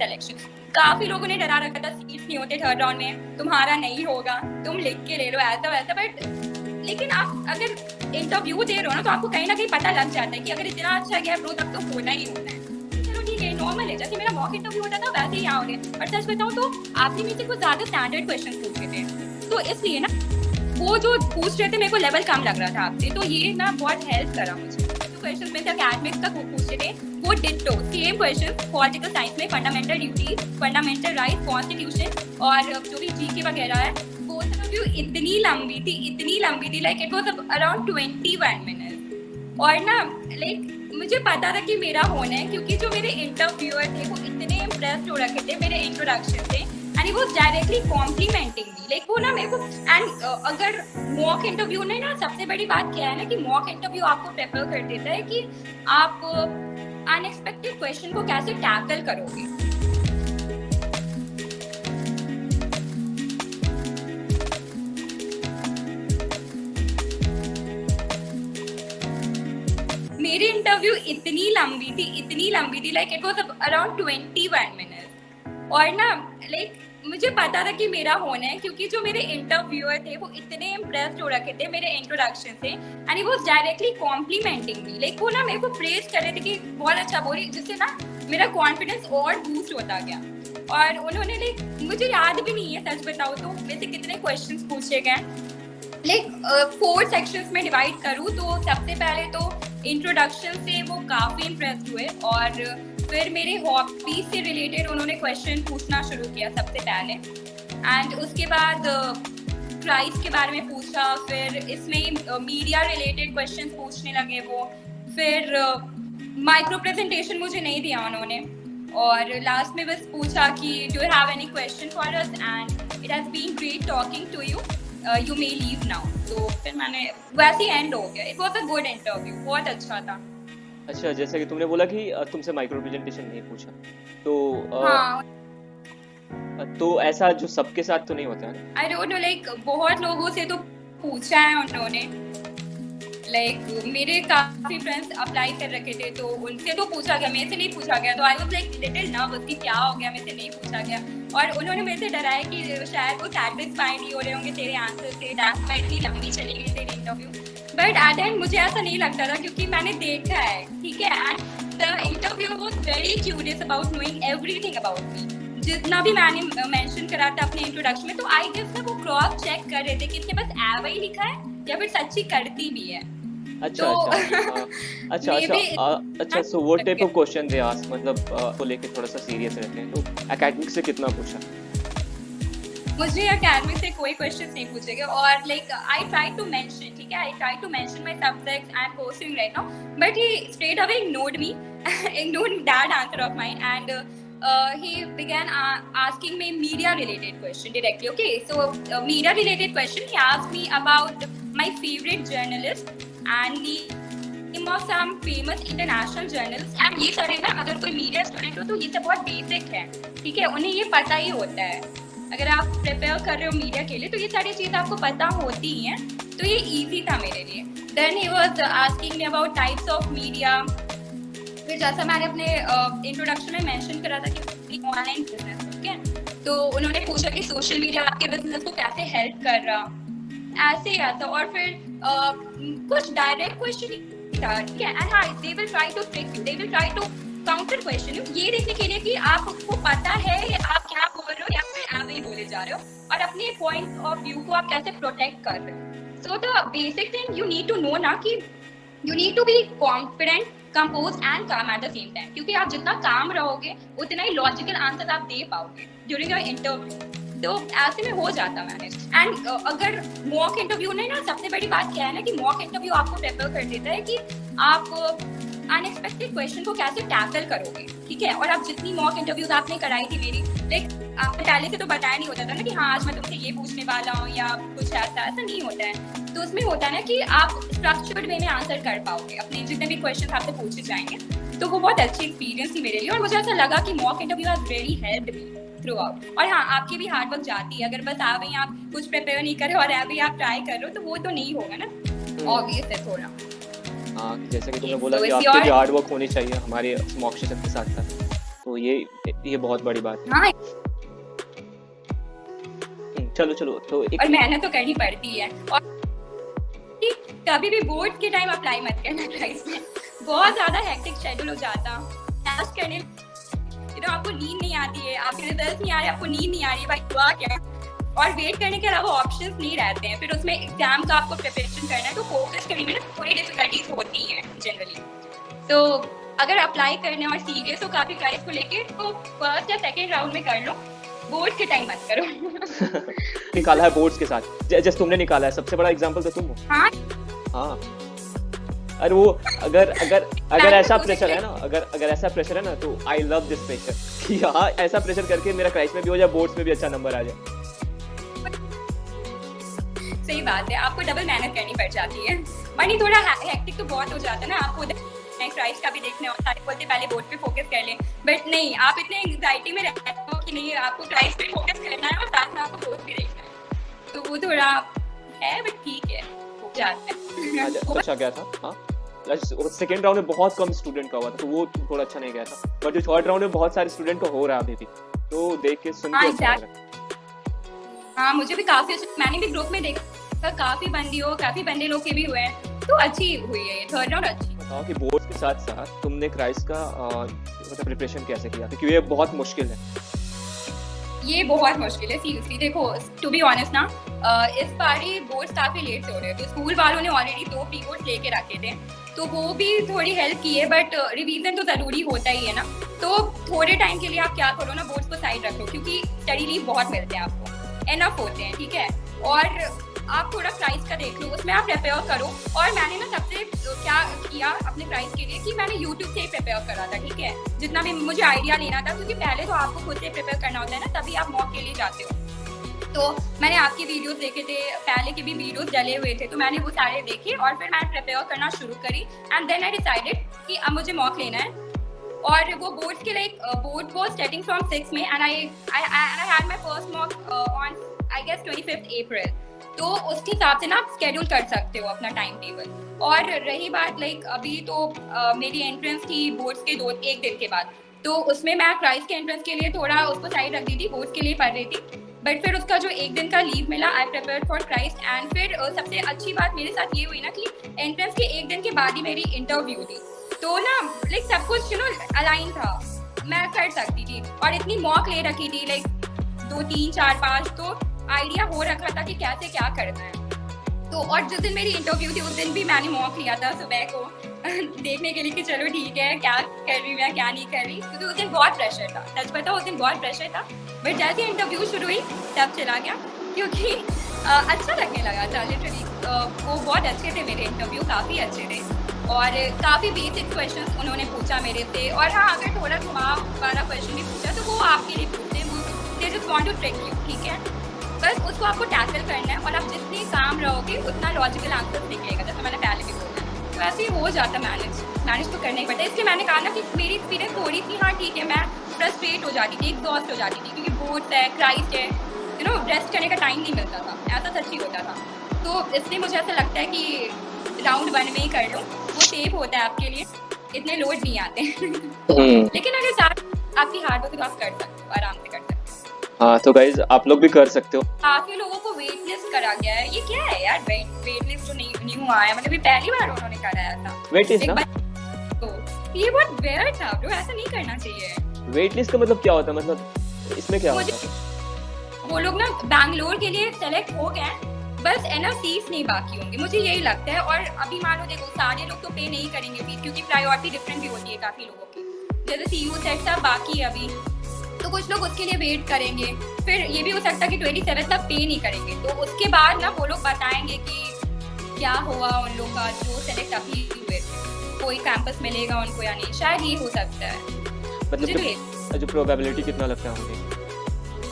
Selection. काफी लोगों ने डरा रखा था सीट्स नहीं होते थर्ड राउंड में, तुम्हारा नहीं होगा, तुम लिख के ले लो ऐसा वैसा। बट लेकिन आप अगर इंटरव्यू दे रहे हो ना तो आपको कहीं ना कहीं पता लग जाता है कि अगर इतना अच्छा गैप लो तब तो होना ही होना है। चलो ठीक है, नॉर्मल है, जैसे मेरा मॉक इंटरव्यू होता था वैसे ही यहाँ हो गया। और सच बताऊँ तो आपने मुझसे कुछ ज्यादा स्टैंडर्ड क्वेश्चन पूछे थे, तो इसलिए ना वो जो पूछ रहे थे मेरे को लेवल कम लग रहा था आपसे, तो ये ना बहुत हेल्प करा मुझे। जो क्वेश्चन में से अकेडमिक्स तक वो पूछे थे वो ditto same question political science में fundamental duties, fundamental right, constitution और जो भी जीके वगैरह है, वो इंटरव्यू इतनी लंबी थी, like it was around 21 minutes. और ना लाइक मुझे पता था कि मेरा होना है, क्योंकि जो मेरे इंटरव्यूअर थे वो इतने इम्प्रेस्ड हो रखे थे मेरे इंट्रोडक्शन से, and he was directly complimenting me. Like वो ना मेरे को, एंड अगर मॉक इंटरव्यू ने ना सबसे बड़ी बात क्या है ना कि मॉक इंटरव्यू आपको प्रिपेयर कर देता है कि आप अनएक्सपेक्टेड क्वेश्चन को कैसे टैकल करोगे। मेरी इंटरव्यू इतनी लंबी थी, like it was around 21 minutes. और ना लाइक मुझे पता था कि मेरा होना है, क्योंकि जो मेरे इंटरव्यूअर थे वो इतने इम्प्रेस्ड हो रखे थे मेरे इंट्रोडक्शन से, and he was directly complimenting me. Like वो ना मेरे को प्रेज कर रहे थे कि बहुत अच्छा बोल रही, जिससे ना मेरा कॉन्फिडेंस और बूस्ट होता गया। और उन्होंने लाइक, मुझे याद भी नहीं है सच बताओ तो वैसे कितने क्वेश्चंस पूछे गए, लाइक 4 सेक्शंस में डिवाइड करूँ तो सबसे पहले तो इंट्रोडक्शन से वो काफ़ी इम्प्रेस्ड हुए, और फिर मेरे हॉबीज से रिलेटेड उन्होंने क्वेश्चन पूछना शुरू किया सबसे पहले, एंड उसके बाद प्राइस के बारे में पूछा, फिर इसमें मीडिया रिलेटेड क्वेश्चन पूछने लगे वो, फिर माइक्रो प्रेजेंटेशन मुझे नहीं दिया उन्होंने, और लास्ट में बस पूछा कि do you have any question for us and it has been great talking to you, you may leave now. तो फिर मैंने वैसे ही एंड हो गया। It was a good interview, बहुत अच्छा था। अच्छा, जैसे कि तुमने बोला कि तुमसे माइक्रो प्रेजेंटेशन नहीं पूछा, तो हाँ, तो ऐसा जो सबके साथ तो नहीं होता है ना? आई डोंट नो, लाइक बहुत लोगों से तो पूछा है उन्होंने, लाइक मेरे काफी फ्रेंड्स अप्लाई कर रखे थे तो उनसे तो पूछा गया, मेरे से नहीं पूछा गया। तो I was like little nervous कि क्या हो गया, मेरे से नहीं पूछा गया, और उन्होंने मेरे से डराया कि शायद वो सैटिस्फाइड नहीं हो रहे होंगे तेरे आंसर से, दैट्स व्हाई इतनी लंबी चली गई तेरी इंटरव्यू। बट एट एंड मुझे ऐसा नहीं लगता था, क्योंकि मैंने देखा है, ठीक है, and the interview was very curious about knowing everything about me. जितना भी मैंने मेंशन करा था अपने इंट्रोडक्शन में, तो आई गेस ना वो क्रॉस चेक कर रहे थे कि इसने बस एव ही लिखा है या फिर सच्ची करती भी है। अच्छा अच्छा, so what type of question they ask, मतलब को लेके थोड़ा सा सीरियस रहते हैं, तो एकेडमिक से कितना पूछा? मुझे एकेडमिक से कोई क्वेश्चंस नहीं पूछे गए, और like I try to mention, ठीक है, I try to mention my subjects I am pursuing right now, but he straight away ignored me, ignored that answer of mine, and he began asking me media related question directly. Okay, so media related question, he asked me about my favorite journalist and the name of some famous international journalists, and ये सारे ना अगर कोई media student हो तो ये सब बहुत बेसिक है, ठीक है, उन्हें ये पता ही होता है। अगर आप प्रिपेयर कर रहे हो मीडिया के लिए तो ये सारी चीज़ आपको पता होती ही हैं, तो ये इजी था मेरे लिए। Then he was asking me about types of media. फिर जैसा मैंने अपने इंट्रोडक्शन में मेंशन करा था कि ऑनलाइन बिजनेस, ठीक है, तो उन्होंने पूछा कि सोशल मीडिया आपके बिजनेस को कैसे हेल्प कर रहा, ऐसे आता। और फिर कुछ डायरेक्ट क्वेश्चन था, ठीक है, एंड हाँ, they will try to trick you, they will try to counter question you, ये देखने के लिए कि आपको पता है आप क्या बोल रहे हो या फिर आप ही बोले जा रहे हो, और अपने पॉइंट ऑफ व्यू को आप कैसे प्रोटेक्ट कर रहे हो। So the basic thing you need to know ना कि you need to be confident, compose and calm at the same time, क्योंकि आप जितना काम रहोगे उतना ही लॉजिकल आंसर आप दे पाओगे ड्यूरिंग योर इंटरव्यू। तो ऐसे में हो जाता मैनेज। एंड अगर मॉक इंटरव्यू ने ना, सबसे बड़ी बात क्या है ना कि मॉक इंटरव्यू आपको प्रिपेयर कर देता है कि आप अनएक्सपेक्टेड क्वेश्चन को कैसे टैकल करोगे, ठीक है। और आप जितनी मॉक इंटरव्यूज आपने कराई थी मेरी, लाइक आपने पहले से तो बताया नहीं होता था ना कि हाँ आज मैं तुमसे ये पूछने वाला हूँ या कुछ ऐसा नहीं होता है। तो उसमें होता है ना कि आप स्ट्रक्चर्ड वे में आंसर कर पाओगे अपने जितने भी क्वेश्चन आपसे पूछे जाएंगे। तो वो बहुत अच्छी एक्सपीरियंस थी मेरे लिए, और मुझे ऐसा लगा कि mock interview has really helped me through out. और हाँ, आपकी भी हार्ड वर्क जाती है, अगर बस आप कुछ प्रिपेयर नहीं करे और अभी आप ट्राई कर रहे हो तो वो तो नहीं होगा ना, ऑब्वियस है थोड़ा। हाँ, जैसे कि तुमने बोला कि आपकी भी हार्ड वर्क होनी चाहिए हमारे मॉक सेशन के साथ साथ। तो ये बहुत बड़ी बात है। हाँ, चलो तो एक और मेहनत तो करनी पड़ती है। और कि कभी भी बोर्ड के टाइम अप्लाई मत करना क्लाइस में, बहुत ज्यादा हेक्टिक शेड्यूल हो जाता। टेस्ट करने आपको नींद नहीं आती है, आपके रिजल्ट नहीं आ रहे, आपको नींद नहीं आ रही है, भाई हुआ क्या। और वेट करने के अलावा ऑप्शंस नहीं रहते हैं, फिर उसमें एग्जाम का आपको प्रिपरेशन करना है, तो फोकस करने में ना थोड़ी डिफिकल्टीज होती हैं जनरली। तो अगर अप्लाई करने और सीरियस हो काफी क्लाइस को लेके, तो फर्स्ट या सेकेंड राउंड में कर लो, बोर्ड के टाइम मत करो। निकाला है बोर्ड्स के साथ, जैसे तुमने निकाला है, सबसे बड़ा एग्जांपल तो तुम हो। हाँ अरे वो अगर ऐसा प्रेशर है ना, अगर ऐसा प्रेशर है ना, तो आई लव दिस प्रेशर कि हाँ ऐसा प्रेशर करके मेरा क्राइस में भी हो जाए, बोर्ड्स में भी अच्छा नंबर आ जाए। सही बात है, आपको डबल मेहनत करनी पड़ जाती है। वरना थोड़ा हेक्टिक तो बहुत हो जाता है ना, आपको क्राइस का भी देखना होता है, बोलते पहले बोर्ड पे फोकस कर लें, बट नहीं, आप इतने एंग्जाइटी में रहते हो कि नहीं, आपको क्राइस पे फोकस करना है और साथ में आपको बोर्ड भी देखना है, तो वो थोड़ा है, बट ठीक है, हो जाता है। अच्छा गया था। हाँ, सेकेंड राउंड में बहुत कम स्टूडेंट का हुआ था, तो वो थोड़ा अच्छा नहीं गया था, बट जो थर्ड राउंड में बहुत सारे स्टूडेंट का हो रहा है अभी भी, तो देख के सुन के अच्छा लग रहा है। हाँ, मुझे भी काफी, मैंने भी ग्रुप में देखा, काफी बंदे लोग के भी हुए हैं, तो अच्छी हुई है ये थर्ड राउंड अच्छी। बताओ कि बोर्ड के साथ साथ तुमने क्राइस का मतलब प्रिपरेशन कैसे किया, क्योंकि ये बहुत मुश्किल है। ये बहुत मुश्किल है सीरियसली। देखो, टू बी ऑनेस्ट ना, इस बारी बोर्ड्स काफी लेट से हो रहे थे, स्कूल वालों ने ऑलरेडी 2 प्री बोर्ड लेके रखे थे, तो वो भी थोड़ी हेल्प की है, बट रिवीजन तो जरूरी होता ही है ना। तो थोड़े टाइम के लिए आप क्या करो ना, बोर्ड्स को साइड रख लो, क्योंकि स्टडी लीव बहुत मिलते हैं आपको, एनफ होते हैं, ठीक है। और आप थोड़ा प्राइस का देख लो, उसमें आप प्रिपेयर करो। और मैंने ना सबसे क्या किया अपने प्राइस के लिए कि मैंने यूट्यूब से ही प्रिपेयर करा था, ठीक है, जितना भी मुझे आइडिया लेना था, क्योंकि पहले तो आपको खुद से प्रिपेयर करना होता है ना, तभी आप मॉक के लिए जाते हो। तो मैंने आपकी वीडियोस देखे थे, पहले के भी वीडियोस डले हुए थे, तो मैंने वो सारे देखे और फिर मैंने प्रिपेयर करना शुरू करी, एंड देन आई डिसाइडेड कि अब मुझे मॉक लेना है। और वो बोर्ड के लिए बोर्ड वाज स्टार्टिंग फ्रॉम 6 में, and I had my first mock on I guess 25 April. तो उसके हिसाब से ना आप स्केड्यूल कर सकते हो अपना टाइम टेबल। और रही बात लाइक अभी तो मेरी एंट्रेंस थी बोर्ड्स के 1 दिन के बाद, तो उसमें मैं क्राइस के एंट्रेंस के लिए थोड़ा उसको साइड रख दी थी, बोर्ड्स के लिए पढ़ रही थी, बट फिर उसका जो 1 दिन का लीव मिला, आई प्रिपेयर्ड फॉर क्राइस्ट। एंड फिर सबसे अच्छी बात मेरे साथ ये हुई ना कि एंट्रेंस के 1 दिन के बाद ही मेरी इंटरव्यू थी, तो ना लाइक सब कुछ अलाइन था, मैं कर सकती थी। और इतनी मॉक ले रखी थी, लाइक 2, 3, 4, 5, तो आइडिया हो रखा था कि कैसे क्या करना है। तो और जिस दिन मेरी इंटरव्यू थी उस दिन भी मैंने मॉक लिया था सुबह को देखने के लिए कि चलो ठीक है क्या कर रही मैं क्या नहीं कर रही, क्योंकि उस दिन बहुत प्रेशर था, सच बताओ उस दिन बहुत प्रेशर था। बट जैसे इंटरव्यू शुरू हुई तब चला गया, क्योंकि अच्छा लगने लगा था लिटरली। वो बहुत अच्छे थे मेरे इंटरव्यू, काफ़ी अच्छे थे, और काफ़ी बेसिक क्वेश्चन उन्होंने पूछा मेरे से। और हाँ, अगर थोड़ा घुमाव वाला क्वेश्चन भी पूछा तो वो आपके लिए पूछते हैं, वो they just want to trick you, ठीक है, बस उसको आपको टैकल करना है, और आप जितनी काम रहोगे उतना लॉजिकल आंसर निकलेगा, जैसे मैंने पहले भी बोला। तो ऐसे ही हो जाता मैनेज तो करना ही पड़ता है। इसलिए मैंने कहा ना कि मेरी एक्सपीरियंस थोड़ी सी, हाँ ठीक है, मैं फ्रस्ट्रेट हो जाती थी, एग्जॉस्ट हो जाती थी, क्योंकि बोर्ड है, क्राइस्ट है, रेस्ट करने का टाइम नहीं मिलता था, ऐसा सच्ची होता था। तो इसलिए मुझे ऐसा लगता है कि राउंड 1 में ही कर लो, वो सेफ होता है आपके लिए, इतने लोड नहीं आते लेकिन अगर साथ आपकी हार्ड हो तो आप कर सकते हो, आराम से कर सकते हो। हाँ, तो गाइज आप लोग भी कर सकते हो। काफी लोगों को वेट लिस्ट करा गया है, ये क्या है यार, वेट लिस्ट जो न्यू आया, मतलब ये पहली बार उन्होंने कराया था वेट लिस्ट ना, तो ये बहुत वेयर्ड था ब्रो, ऐसा नहीं करना चाहिए। वेट लिस्ट का मतलब क्या होता है, मतलब इसमें क्या होता है? वो लोग ना बैंगलोर के लिए सेलेक्ट हो गए, बस है ना सीट्स नहीं बाकी होंगे, मुझे यही लगता है। और अभी मान लो देखो, सारे लोग तो पे नहीं करेंगे फीस, क्योंकि प्रायोरिटी डिफरेंट भी होती है काफी लोगों की, जैसे CU सेट सब बाकी है अभी, तो कुछ लोग उसके लिए वेट करेंगे। फिर ये भी हो सकता है कि 27 तक पे नहीं करेंगे, तो उसके बाद ना वो लोग बताएंगे कि क्या हुआ उन लोग का जो सेलेक्ट अभी हुए, कोई कैंपस मिलेगा उनको या नहीं, शायद ये हो सकता है। मतलब जो प्रोबेबिलिटी कितना लगता है मुझे?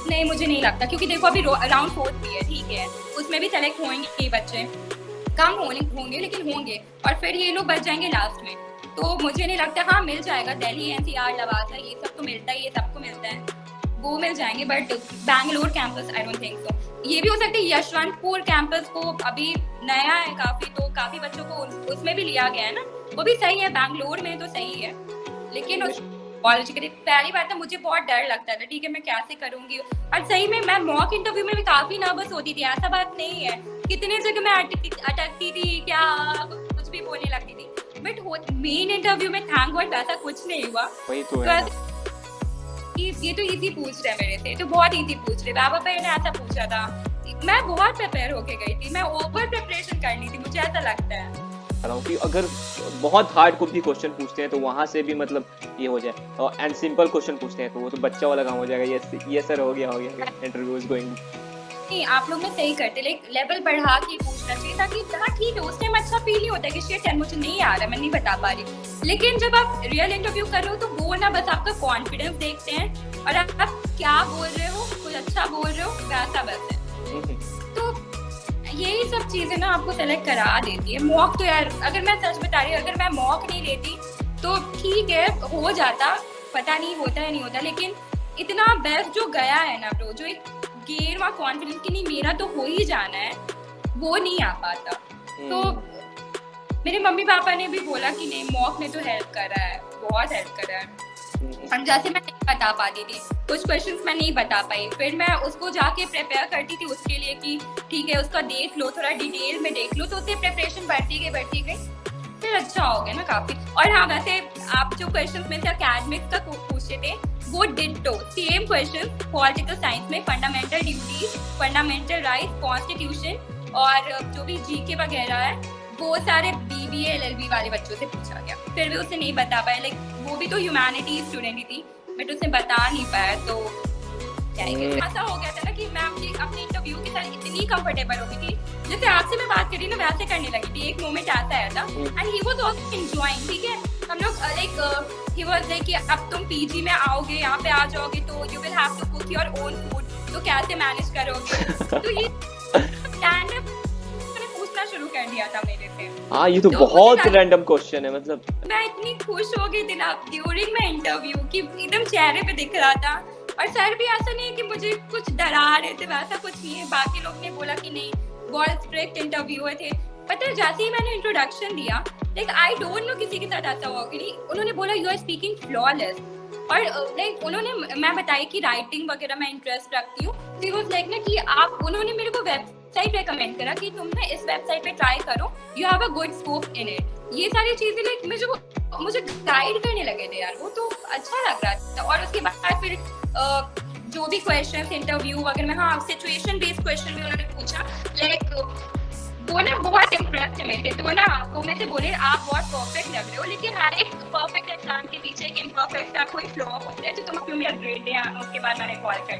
नहीं, मुझे नहीं लगता, क्योंकि देखो अभी राउंड 4 भी है, ठीक है, उसमें भी सेलेक्ट होंगे बच्चे, कम होंगे लेकिन होंगे, और फिर ये लोग बच जाएंगे लास्ट में। तो मुझे नहीं लगता, हाँ मिल जाएगा, दिल्ली NCR लवासा ये सब तो मिलता ही है, सबको मिलता है, वो मिल जाएंगे, but Bangalore campus I don't think so. ये भी हो सकता है यशवंतपुर कैंपस को अभी नया है काफी, तो काफी बच्चों को उसमें भी लिया गया है ना, वो भी सही है, बैंगलोर में तो सही है, लेकिन पॉलिटिकली पहली बात तो मुझे बहुत डर लगता था, ठीक है मैं कैसे करूंगी, और सही में मैं मॉक इंटरव्यू में भी काफी नर्वस होती थी, ऐसा बात नहीं है, कितने जगह मैं अटकती थी, क्या कुछ भी बोलने लगती थी, बट मेन इंटरव्यू में थैंक गॉड ऐसा कुछ नहीं हुआ। वही तो है ना। ये तो इजी पूछ रहे मेरे से, तो बहुत इजी पूछ रहे, बाबा भाई ने ऐसा पूछा था, मैं बहुत प्रिपेयर होके गई थी, मैं ओवर प्रिपरेशन करनी थी, मुझे ऐसा लगता है कि अगर बहुत हार्ड कोई भी क्वेश्चन पूछते हैं तो वहां से भी मतलब ये हो जाए, और एंड सिंपल क्वेश्चन पूछते हैं तो वो तो बच्चा वाला काम हो जाएगा, ये सर हो गया इंटरव्यू इज गोइंग। नहीं आप लोग में सही करते, लाइक लेवल बढ़ा के पूछना चाहिए ताकि हाँ ठीक है उस टाइम अच्छा फील नहीं होता कि शिट यार मुझे नहीं आ रहा, मैं नहीं बता पा रही, लेकिन जब आप रियल इंटरव्यू कर रहे हो तो वो ना बस आपका कॉन्फिडेंस देखते हैं और आप क्या बोल रहे हो, कुछ अच्छा बोल रहे हो, वैसा बस है। तो यही सब चीजें ना आपको सेलेक्ट करा देती है। मॉक तो यार अगर मैं सच बता रही हूँ, अगर मैं मॉक नहीं लेती तो ठीक है हो जाता, पता नहीं होता है नहीं होता, लेकिन इतना बेस्ट जो गया है ना ब्रो, जो एक गेन व कॉन्फिडेंस कि नहीं मेरा तो हो ही जाना है, वो नहीं आ पाता। तो मेरे मम्मी पापा ने भी बोला कि नहीं मॉक ने तो हेल्प करा है, बहुत हेल्प करा है। और जैसे मैं नहीं बता पाती थी कुछ क्वेश्चंस मैं नहीं बता पाई, फिर मैं उसको जाके प्रिपेयर करती थी उसके लिए कि ठीक है उसका देख लो, थोड़ा डिटेल में देख लो, तो उससे प्रिपरेशन बढ़ती गई, फिर अच्छा हो गया ना काफी। और हाँ वैसे आप जो क्वेश्चंस में से एकेडमिक्स का पूछते थे वो ditto same question political science में fundamental duties, fundamental rights, constitution और जो भी जीके वगैरह है वो सारे बीबीए एलएलबी वाले बच्चों से पूछा गया, फिर भी उसे नहीं बता पाया, लाइक वो भी तो ह्यूमैनिटीज स्टूडेंट ही थी, बट उसे बता नहीं पाया, तो क्या ही करें। ऐसा हो गया था ना कि मैं अपने इंटरव्यू के साथ इतनी कंफर्टेबल हो गई थी, जैसे आपसे मैं बात करी ना वैसे करने लगी थी, एक मोमेंट ऐसा आया था and he was also enjoying, ठीक है हम लोग लाइक ही वाज लाइक कि अब तुम पीजी में आओगे, यहाँ पे आ जाओगे तो you will have to cook your own food, तो कैसे मैनेज करोगे, तो ये स्टैंड अप पूछना शुरू कर दिया था मेरे से। हाँ ये तो बहुत रैंडम क्वेश्चन है, मतलब मैं इतनी खुश हो गई थी ना ड्यूरिंग माय इंटरव्यू कि एकदम चेहरे पे दिख रहा था, और सर भी ऐसा नहीं है कि मुझे कुछ डरा रहे थे, वैसा कुछ नहीं है, बाकी लोग ने बोला कि नहीं बहुत स्ट्रिक्ट इंटरव्यूअर थे। पता है जैसे ही मैंने इंट्रोडक्शन दिया लाइक आई डोंट नो किसी के साथ ऐसा हुआ कि नहीं, उन्होंने बोला यू आर स्पीकिंग फ्लॉलेस, और लाइक उन्होंने मैं बताई कि राइटिंग वगैरह में इंटरेस्ट रखती हूँ, तो वाज लाइक ना कि आप उन्होंने मेरे को वेबसाइट रेकमेंड करा कि तुम ना इस वेबसाइट पे ट्राई करो, you have a good scope in it, ये सारी चीजें लाइक मुझे गाइड करने लगे थे यार, वो तो अच्छा लग रहा था। और उसके बाद फिर जो भी क्वेश्चन इंटरव्यू वगैरह में हाँ सिचुएशन बेस्ड क्वेश्चन भी उन्होंने पूछा, लाइक वो ना बहुत इम्प्रेस थे मेरे, तो ना वो मेरे से बोले आप बहुत परफेक्ट लग रहे हो, लेकिन हर एक परफेक्ट इंसान के पीछे एक इम्परफेक्ट का कोई फ्लॉ होता है, तो तुम अपनी ग्रेड दिया, उसके बाद मैंने कॉल कर